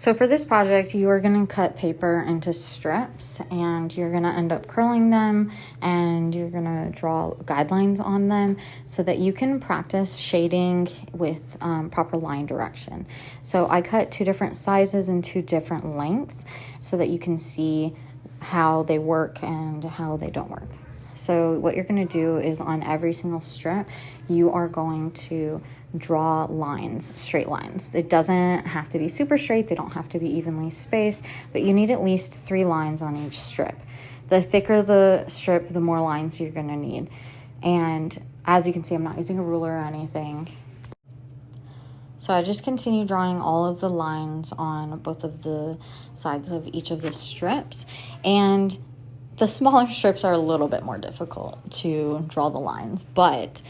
So for this project, you are going to cut paper into strips and you're going to end up curling them and you're going to draw guidelines on them so that you can practice shading with proper line direction. So I cut 2 different sizes and 2 different lengths so that you can see how they work and how they don't work. So what you're going to do is on every single strip, you are going to draw lines, straight lines. It doesn't have to be super straight. They don't have to be evenly spaced, but you need at least 3 lines on each strip. The thicker the strip, the more lines you're going to need. And as you can see, I'm not using a ruler or anything. So I just continue drawing all of the lines on both of the sides of each of the strips. And the smaller strips are a little bit more difficult to draw the lines, but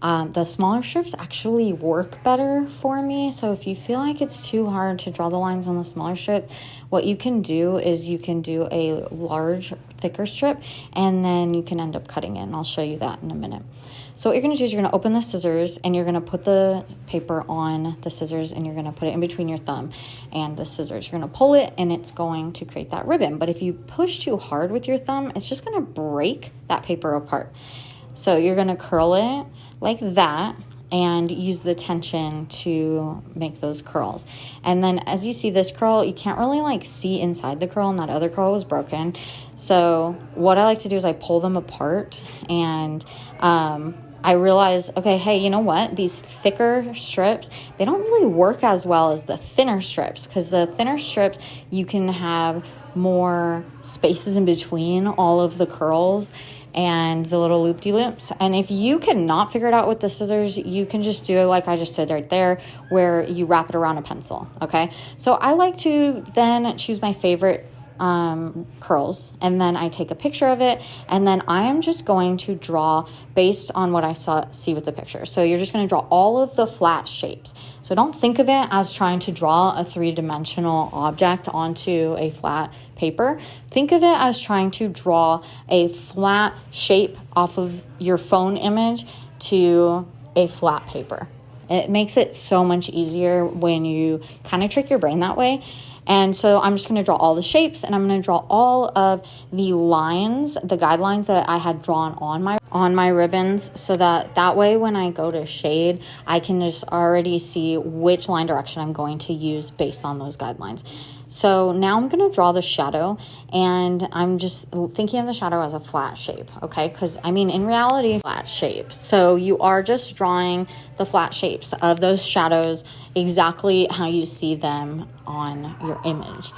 the smaller strips actually work better for me. So if you feel like it's too hard to draw the lines on the smaller strip, what you can do is you can do a large, thicker strip, and then you can end up cutting it. And I'll show you that in a minute. So what you're going to do is you're going to open the scissors and you're going to put the paper on the scissors and you're going to put it in between your thumb and the scissors. You're going to pull it and it's going to create that ribbon. But if you push too hard with your thumb, it's just going to break that paper apart. So you're going to curl it like that and use the tension to make those curls. And then as you see this curl, you can't really see inside the curl, and that other curl was broken. So what I like to do is I pull them apart and I realize, okay, hey, you know what? These thicker strips, they don't really work as well as the thinner strips, because the thinner strips, you can have more spaces in between all of the curls and the little loop-de-loops. And if you cannot figure it out with the scissors, you can just do it like I just did right there, where you wrap it around a pencil, okay? So I like to then choose my favorite curls, and then I take a picture of it, and then I am just going to draw based on what I see with the picture. So you're just going to draw all of the flat shapes. So don't think of it as trying to draw a 3-dimensional object onto a flat paper. Think of it as trying to draw a flat shape off of your phone image to a flat paper. It makes it so much easier when you kind of trick your brain that way. And so I'm just going to draw all the shapes, and I'm going to draw all of the lines, the guidelines that I had drawn on my ribbons, so that way when I go to shade, I can just already see which line direction I'm going to use based on those guidelines. So now I'm going to draw the shadow, and I'm just thinking of the shadow as a flat shape, okay? Because, in reality, flat shape. So you are just drawing the flat shapes of those shadows exactly how you see them on your image.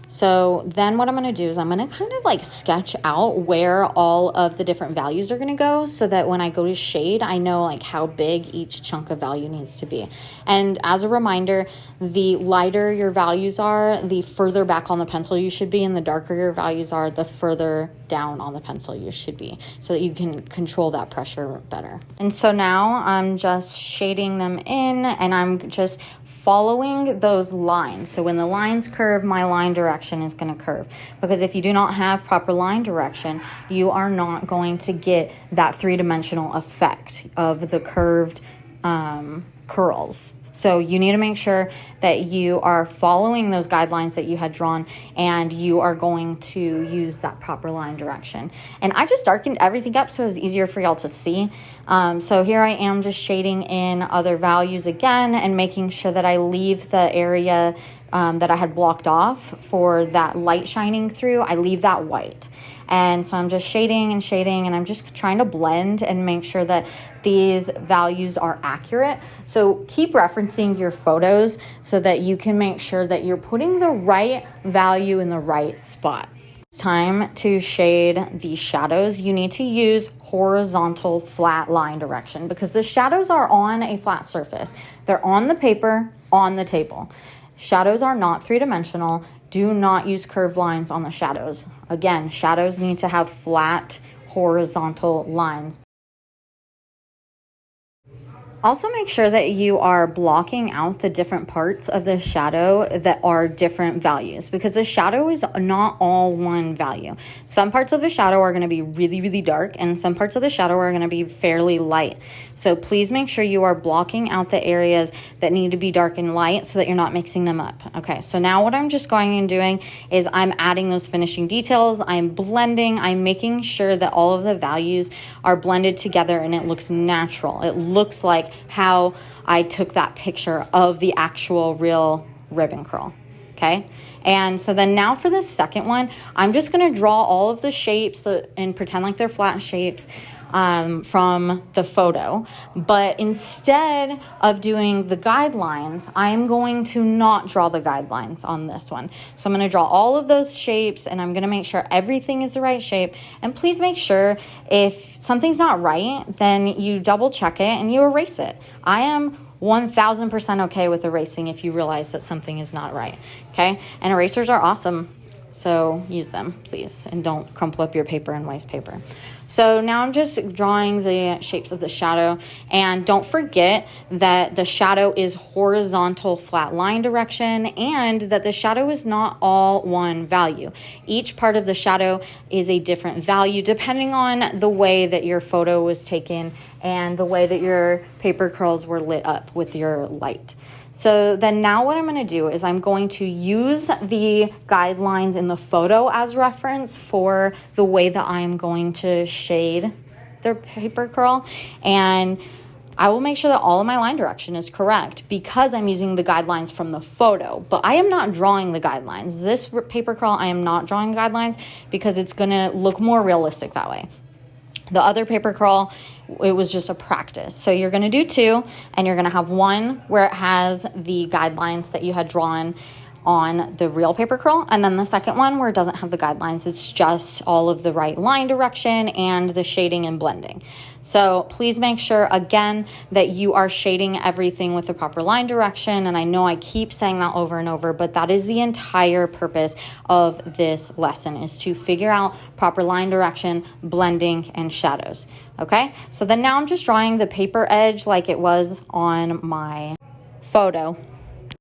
So then what I'm going to do is I'm going to kind of sketch out where all of the different values are going to go, so that when I go to shade, I know how big each chunk of value needs to be. And as a reminder, the lighter your values are, the further back on the pencil you should be, and the darker your values are, the further down on the pencil you should be, so that you can control that pressure better. And so now I'm just shading them in, and I'm just following those lines. So when the lines curve, my line direction is going to curve, because if you do not have proper line direction, you are not going to get that 3-dimensional effect of the curved curls. So you need to make sure that you are following those guidelines that you had drawn, and you are going to use that proper line direction. And I just darkened everything up so it's easier for y'all to see. So here I am just shading in other values again and making sure that I leave the area that I had blocked off for that light shining through. I leave that white. And so I'm just shading, and I'm just trying to blend and make sure that these values are accurate. So keep referencing your photos so that you can make sure that you're putting the right value in the right spot. It's time to shade the shadows. You need to use horizontal flat line direction, because the shadows are on a flat surface. They're on the paper, on the table. Shadows are not 3-dimensional. Do not use curved lines on the shadows. Again, shadows need to have flat, horizontal lines. Also, make sure that you are blocking out the different parts of the shadow that are different values, because the shadow is not all one value. Some parts of the shadow are going to be really, really dark, and some parts of the shadow are going to be fairly light. So please make sure you are blocking out the areas that need to be dark and light so that you're not mixing them up. Okay, so now what I'm just going and doing is I'm adding those finishing details. I'm blending. I'm making sure that all of the values are blended together and it looks natural. It looks like how I took that picture of the actual real ribbon curl. Okay. And so then now for the second one, I'm just going to draw all of the shapes and pretend like they're flat shapes from the photo. But instead of doing the guidelines, I'm going to not draw the guidelines on this one. So I'm going to draw all of those shapes and I'm going to make sure everything is the right shape. And please make sure if something's not right, then you double check it and you erase it. I am 1000% okay with erasing if you realize that something is not right. Okay. And erasers are awesome. So use them, please, and don't crumple up your paper and waste paper. So now I'm just drawing the shapes of the shadow, and don't forget that the shadow is horizontal flat line direction and that the shadow is not all one value. Each part of the shadow is a different value depending on the way that your photo was taken and the way that your paper curls were lit up with your light. So then now what I'm going to do is I'm going to use the guidelines in the photo as reference for the way that I'm going to shade the paper curl. And I will make sure that all of my line direction is correct because I'm using the guidelines from the photo. But I am not drawing the guidelines. This paper curl, I am not drawing guidelines because it's going to look more realistic that way. The other paper curl, it was just a practice. So you're going to do two, and you're going to have one where it has the guidelines that you had drawn on the real paper curl, and then the second one where it doesn't have the guidelines. It's just all of the right line direction and the shading and blending. So please make sure, again, that you are shading everything with the proper line direction. And I know I keep saying that over and over, but that is the entire purpose of this lesson, is to figure out proper line direction, blending, and shadows. Okay, so then now I'm just drawing the paper edge like it was on my photo.